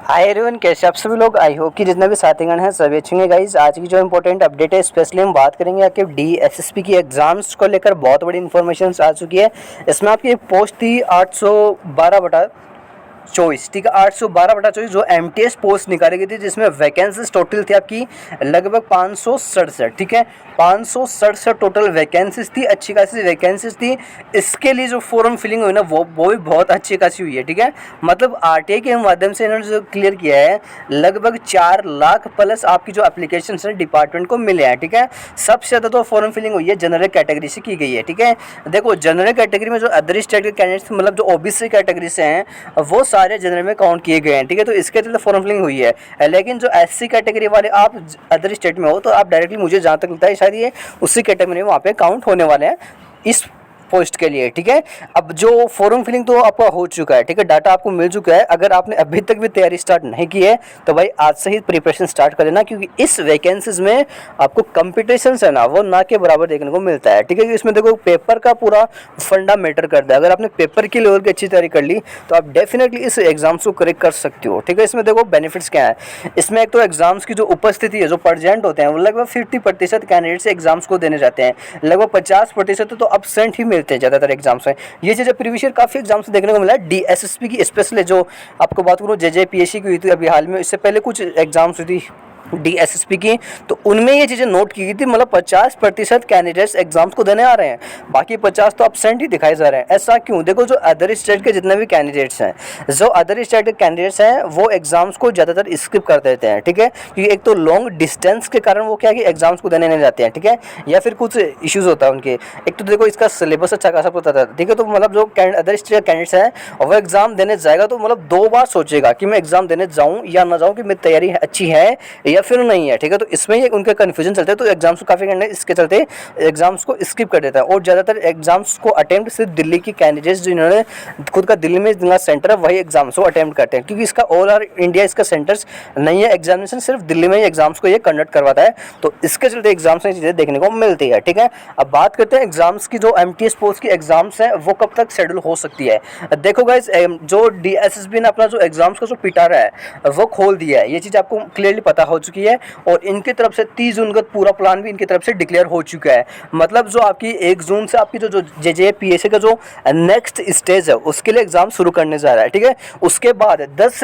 Hi everyone, कैसे आप सभी लोग। आई होप कि जितने भी साथीगण हैं सभी अच्छे होंगे। गाइस, आज की जो इंपॉर्टेंट अपडेट है स्पेशली हम बात करेंगे आपके डीएसएसपी की एग्जाम्स को लेकर। बहुत बड़ी इन्फॉर्मेशन आ चुकी है। इसमें आपकी एक पोस्ट थी 812/24, ठीक है, 812/24 जो एमटीएस पोस्ट निकाली गई थी, जिसमें वैकेंसीज टोटल थी आपकी लगभग 567, ठीक है, 567 टोटल वैकेंसीज थी। अच्छी खासी वैकेंसीज थी। इसके लिए जो फॉर्म फिलिंग हुई ना वो भी बहुत अच्छी खासी हुई है, ठीक है। मतलब आरटीआई के माध्यम से इन्होंने जो क्लियर किया है, लगभग 4 लाख प्लस आपकी जो एप्लीकेशन है डिपार्टमेंट को मिले हैं, ठीक है। सबसे ज़्यादा तो फॉर्म फिलिंग हुई है जनरल कैटेगरी से की गई है, ठीक है। देखो, जनरल कैटेगरी में जो अदर स्टेट के कैंडिडेट्स मतलब जो ओबीसी कैटेगरी से हैं वो सारे जनरल में काउंट किए गए हैं, ठीक है। तो इसके तहत फॉर्म फिलिंग हुई है। लेकिन जो एससी कैटेगरी वाले आप अदर स्टेट में हो तो आप डायरेक्टली, मुझे जहाँ तक लगता है शायद ये उसी कैटेगरी में वहाँ पे काउंट होने वाले हैं इस पोस्ट के लिए, ठीक है। अब जो फॉर्म फिलिंग तो आपका हो चुका है, ठीक है, डाटा आपको मिल चुका है। अगर आपने अभी तक भी तैयारी स्टार्ट नहीं की है तो भाई आज से ही प्रिपरेशन स्टार्ट कर लेना, क्योंकि इस वैकेंसीज में आपको कंपटीशन है ना वो ना के बराबर देखने को मिलता है, ठीक है। इसमें देखो पेपर का पूरा फंडा मैटर करता है। अगर आपने पेपर की लेवल की अच्छी तैयारी कर ली तो आप डेफिनेटली इस एग्जाम्स को क्रैक कर सकते हो, ठीक है। इसमें देखो बेनिफिट्स क्या है। इसमें एक तो एग्जाम्स की जो उपस्थिति है, जो प्रेजेंट होते हैं, वो लगभग 50% कैंडिडेट्स एग्जाम्स को देने जाते हैं। लगभग 50% तो अब्सेंट ही मिलते हैं ज़्यादातर एग्जाम्स में। ये चीज़ें प्रीवियस ईयर काफ़ी एग्जाम्स देखने को मिला है। डीएसएसपी की स्पेशली जो आपको बात करूँ जेजेपीएससी की हुई थी अभी हाल में, इससे पहले कुछ एग्जाम्स हुई थी डीएसएसपी की, तो उनमें ये चीज़ें नोट की गई थी। मतलब 50% कैंडिडेट्स एग्जाम्स को देने आ रहे हैं, बाकी 50 तो अब्सेंट ही दिखाए जा रहे हैं। ऐसा क्यों? देखो, जो अदर स्टेट के जितने भी कैंडिडेट्स हैं, जो अदर स्टेट के कैंडिडेट्स हैं वो एग्जाम्स को ज़्यादातर स्किप कर देते हैं, ठीक है। क्योंकि एक तो लॉन्ग डिस्टेंस के कारण वो क्या है कि एग्जाम्स को देने नहीं जाते हैं, ठीक है, या फिर कुछ इश्यूज़ होता है उनके। एक तो देखो इसका सिलेबस अच्छा खासा पता था, ठीक है। तो मतलब जो अदर स्टेट के कैंडिडेट्स हैं वो एग्जाम देने जाएगा तो मतलब 2 बार सोचेगा कि मैं एग्जाम देने जाऊँ या ना जाऊँ, कि मेरी तैयारी अच्छी है या फिर नहीं है, ठीक है। तो इसमें ये उनके कन्फ्यूजन चलते हैं। तो एग्जाम्स को काफ़ी कैंडिडेट इसके चलते एग्जाम्स को स्किप कर देता है। और ज़्यादातर एग्जाम्स को अटेम्प्ट सिर्फ दिल्ली की कैंडिडेट्स जिन्होंने खुद का दिल्ली में जिनका सेंटर है वही एग्जाम्स को अटेम्प्ट करते हैं, क्योंकि इसका ऑल ओवर इंडिया इसका सेंटर्स नहीं है। एग्जामिनेशन सिर्फ दिल्ली में ही एग्जाम्स को ये कंडक्ट करवाता है। तो इसके चलते एग्जाम्स में चीज़ें देखने को मिलती है, ठीक है। अब बात करते हैं एग्जाम्स की। जो एमटीएस पोस्ट की एग्जाम्स हैं वो कब तक शेड्यूल हो सकती है। देखो गाइस, जो डीएसएसबी ने अपना जो एग्जाम्स का जो पिटारा है वो खोल दिया है। ये चीज़ आपको क्लियरली पता हो चुकी है। और इनकी तरफ से 30 जून का पूरा प्लान भी इनकी तरफ से डिक्लेयर हो चुका है। मतलब जो आपकी 1 जून से आपकी जो जेजेपीएससी का जो नेक्स्ट स्टेज है उसके लिए एग्जाम शुरू करने जा रहा है, ठीक है। उसके बाद 10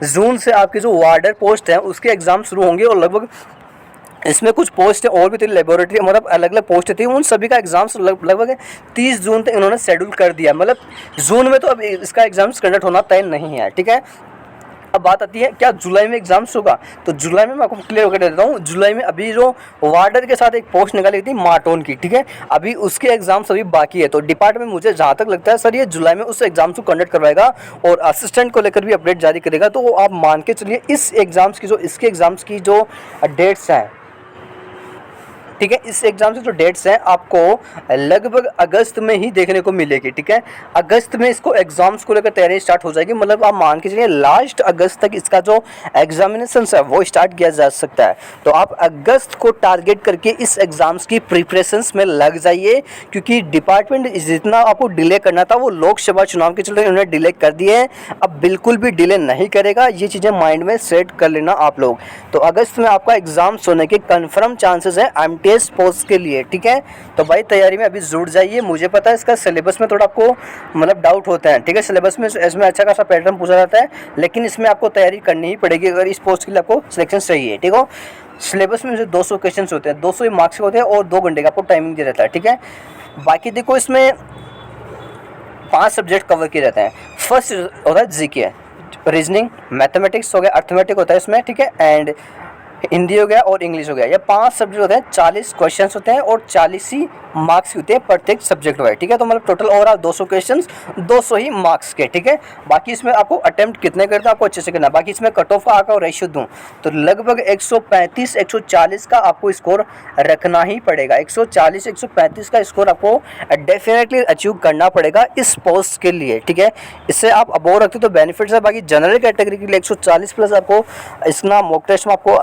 जून से आपकी जो वार्डर पोस्ट है उसके एग्जाम शुरू होंगे। और लगभग इसमें कुछ पोस्ट है और भी थी, लेबोरेटरी मतलब अलग अलग पोस्ट थी, उन सभी का एग्जाम्स लगभग 30 जून तक इन्होंने शेड्यूल कर दिया। मतलब जून में तो अब इसका एग्जाम्स कंडक्ट होना तय नहीं है, ठीक है। अब बात आती है क्या जुलाई में एग्जाम्स होगा। तो जुलाई में मैं आपको क्लियर कर देता हूँ। जुलाई में अभी जो वार्डर के साथ एक पोस्ट निकाली थी मार्टोन की, ठीक है, अभी उसके एग्जाम्स अभी बाकी है। तो डिपार्टमेंट मुझे जहाँ तक लगता है सर ये जुलाई में उस एग्जाम्स को कंडक्ट करवाएगा और असिस्टेंट को लेकर भी अपडेट जारी करेगा। तो आप मान के चलिए इस एग्जाम्स की जो इसके एग्जाम्स की जो डेट्स हैं, ठीक है, इस एग्जाम से जो डेट्स हैं आपको लगभग अगस्त में ही देखने को मिलेगी, ठीक है। अगस्त में इसको एग्जाम्स को लेकर तैयारी स्टार्ट हो जाएगी। मतलब आप मान के चलिए लास्ट अगस्त तक इसका जो एग्जामिनेशन है वो स्टार्ट किया जा सकता है। तो आप अगस्त को टारगेट करके इस एग्जाम्स की प्रिपरेशंस में लग जाइए, क्योंकि डिपार्टमेंट जितना आपको डिले करना था वो लोकसभा चुनाव के चलते उन्होंने डिले कर दिए हैं। अब बिल्कुल भी डिले नहीं करेगा। ये चीज़ें माइंड में सेट कर लेना आप लोग। तो अगस्त में आपका एग्जाम्स होने के कन्फर्म चांसेस है एमटीएस पोस्ट के लिए, ठीक है। तो भाई तैयारी में अभी जुड़ जाइए। मुझे पता है इसका सिलेबस में थोड़ा आपको मतलब डाउट होता है, ठीक है। सिलेबस में इसमें अच्छा खासा पैटर्न पूछा जाता है, लेकिन इसमें आपको तैयारी करनी ही पड़ेगी अगर इस पोस्ट के लिए आपको सिलेक्शन चाहिए, ठीक हो। सिलेबस में 200 क्वेश्चन होते हैं, 200 मार्क्स के होते हैं और 2 घंटे का आपको टाइमिंग दिया जाता है, ठीक है। बाकी देखो इसमें 5 सब्जेक्ट कवर किए जाते हैं। फर्स्ट होता है जीके, रीजनिंग, मैथमेटिक्स हो गया, अर्थमेटिक होता है इसमें, ठीक है, एंड हिंदी हो गया और इंग्लिश हो गया। ये 5 सब्जेक्ट होते हैं, 40 क्वेश्चंस होते हैं और 40 ही मार्क्स होते हैं प्रत्येक सब्जेक्ट में, ठीक है। तो मतलब टोटल ओवरऑल 200 क्वेश्चंस 200 ही मार्क्स के, ठीक है। बाकी इसमें आपको अटेम्प्ट कितने करते हैं आपको अच्छे से करना है। बाकी इसमें कट ऑफ का आकर रेशियो दूँ तो लगभग 135-140 का आपको स्कोर रखना ही पड़ेगा। 140-135 का स्कोर आपको डेफिनेटली अचीव करना पड़ेगा इस पोस्ट के लिए, ठीक है। इससे आप अबोव रखते तो बेनिफिट्स है। बाकी जनरल कैटेगरी के लिए 140 प्लस आपको इसका मॉक टेस्ट में आपको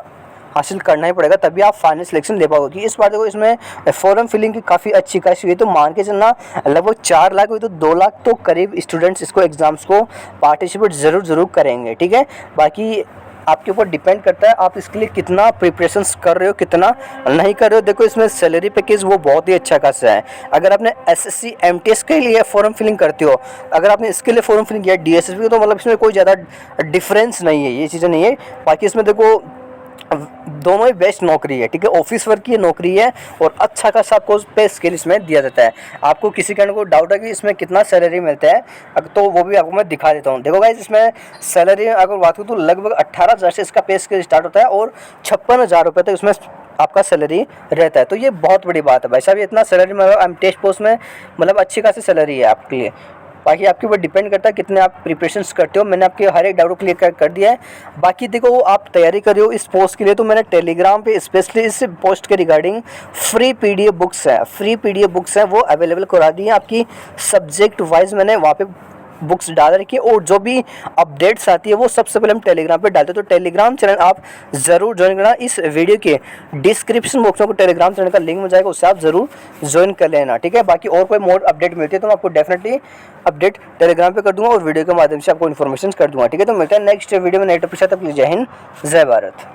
हासिल करना ही पड़ेगा, तभी आप फाइनल सिलेक्शन ले पाओगे। इस बार देखो इसमें फॉर्म फिलिंग की काफ़ी अच्छी खासी हुई, तो मान के चलना लगभग 4 लाख हुई, तो 2 लाख तो करीब स्टूडेंट्स इसको एग्ज़ाम्स को पार्टिसिपेट ज़रूर करेंगे। ठीक है, बाकी आपके ऊपर डिपेंड करता है आप इसके लिए कितना प्रिपरेशंस कर रहे हो, कितना नहीं कर रहे हो। देखो इसमें सैलरी पैकेज वो बहुत ही अच्छा खासा है। अगर आपने एसएससी एमटीएस के लिए फॉर्म फिलिंग करते हो, अगर आपने इसके लिए फॉर्म फिलिंग किया डीएसएसबी, तो मतलब इसमें कोई ज़्यादा डिफरेंस नहीं है, ये चीज़ें नहीं है। बाकी इसमें देखो दोनों ही बेस्ट नौकरी है। ठीक है, ऑफिस वर्क की नौकरी है और अच्छा खासा आपको पे स्केल इसमें दिया जाता है। आपको किसी कारण को डाउट है कि इसमें कितना सैलरी मिलता है, तो वो भी आपको मैं दिखा देता हूँ। देखो गाइस, इसमें सैलरी अगर बात करूँ तो लगभग 18,000 से इसका पे स्केल स्टार्ट होता है और 56,000 रुपये तक इसमें आपका सैलरी रहता है। तो ये बहुत बड़ी बात है भाई साहब, इतना सैलरी मतलब एमटीएस पोस्ट में मतलब अच्छी खासी सैलरी है आपके लिए। बाकी आपके ऊपर डिपेंड करता है कितने आप प्रिपरेशंस करते हो। मैंने आपके हर एक डाउट क्लियर कर दिया है। बाकी देखो आप तैयारी कर रहे हो इस पोस्ट के लिए, तो मैंने टेलीग्राम पे स्पेशली इस पोस्ट के रिगार्डिंग फ्री पीडीएफ बुक्स हैं वो अवेलेबल करा दी है आपकी सब्जेक्ट वाइज। मैंने वहाँ पे बुक्स डाल रखी है और जो भी अपडेट्स आती है वो सबसे पहले हम टेलीग्राम पे डालते हैं। तो टेलीग्राम चैनल आप ज़रूर ज्वाइन करना। इस वीडियो के डिस्क्रिप्शन बॉक्स में टेलीग्राम चैनल का लिंक मिल जाएगा, उससे आप ज़रूर ज्वाइन कर लेना। ठीक है, बाकी और कोई मोर अपडेट मिलती है तो मैं आपको डेफिनेटली अपडेट टेलीग्राम पे कर दूंगा और वीडियो के माध्यम से आपको इन्फॉर्मेशन कर दूंगा। ठीक है, तो मिलता है नेक्स्ट वीडियो में नए टॉपिक के साथ। जय हिंद, जय भारत।